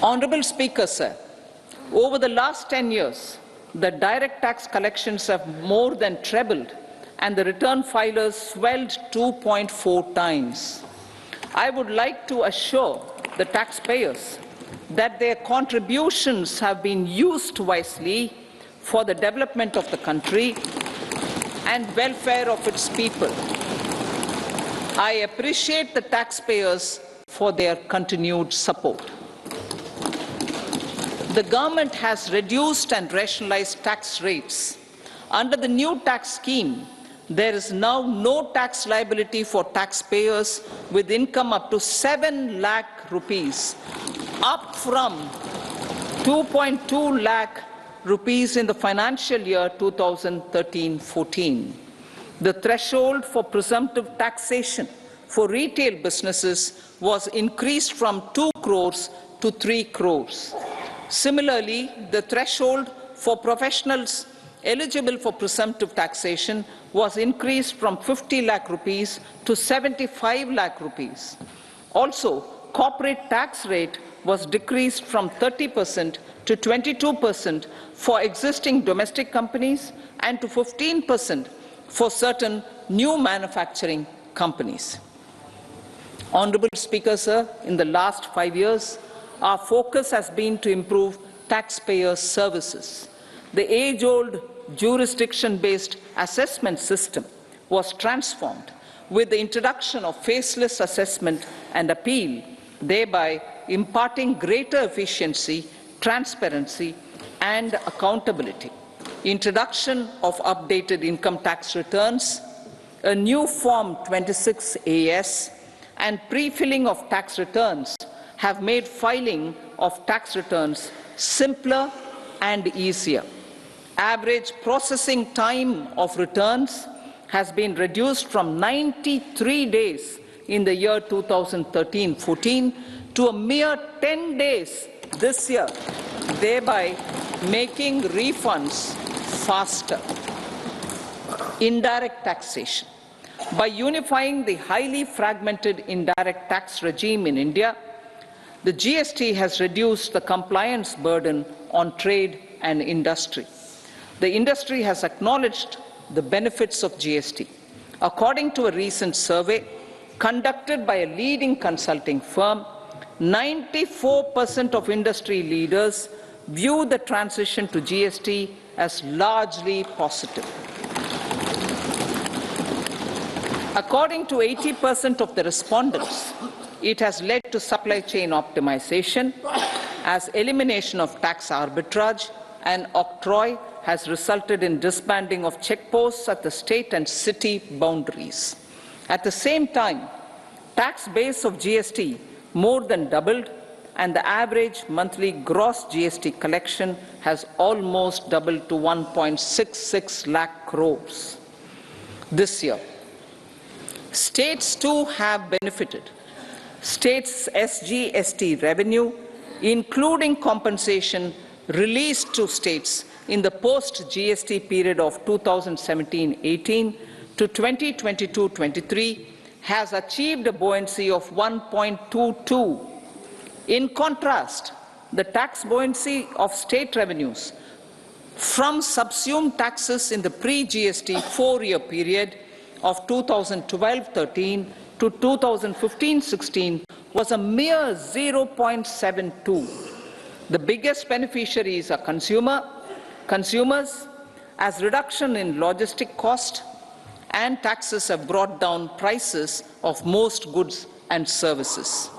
Honourable Speaker, sir, over the last 10 years, the direct tax collections have more than trebled and the return filers swelled 2.4 times. I would like to assure the taxpayers that their contributions have been used wisely for the development of the country and welfare of its people. I appreciate the taxpayers for their continued support. The government has reduced and rationalized tax rates. Under the new tax scheme, there is now no tax liability for taxpayers with income up to 7 lakh rupees, up from 2.2 lakh rupees in the financial year 2013-14. The threshold for presumptive taxation for retail businesses was increased from 2 crores to 3 crores. Similarly, the threshold for professionals eligible for presumptive taxation was increased from 50 lakh rupees to 75 lakh rupees. Also, corporate tax rate was decreased from 30% to 22% for existing domestic companies and to 15% for certain new manufacturing companies. Honourable Speaker, sir, in the last 5 years, our focus has been to improve taxpayer services. The age-old jurisdiction-based assessment system was transformed with the introduction of faceless assessment and appeal, thereby imparting greater efficiency, transparency, and accountability. Introduction of updated income tax returns, a new Form 26AS, and pre-filling of tax returns have made filing of tax returns simpler and easier. Average processing time of returns has been reduced from 93 days in the year 2013-14 to a mere 10 days this year, thereby making refunds faster. Indirect taxation. By unifying the highly fragmented indirect tax regime in India, the GST has reduced the compliance burden on trade and industry. The industry has acknowledged the benefits of GST. According to a recent survey conducted by a leading consulting firm, 94% of industry leaders view the transition to GST as largely positive. According to 80% of the respondents, it has led to supply chain optimization, as elimination of tax arbitrage and octroi has resulted in disbanding of checkposts at the state and city boundaries. At the same time, tax base of GST more than doubled, and the average monthly gross GST collection has almost doubled to 1.66 lakh crores this year. States too have benefited. States' SGST revenue, including compensation released to states in the post-GST period of 2017-18 to 2022-23, has achieved a buoyancy of 1.22. In contrast, the tax buoyancy of state revenues from subsumed taxes in the pre-GST 4-year period of 2012-13 to 2015-16 was a mere 0.72. The biggest beneficiaries are consumers, as reduction in logistic cost and taxes have brought down prices of most goods and services.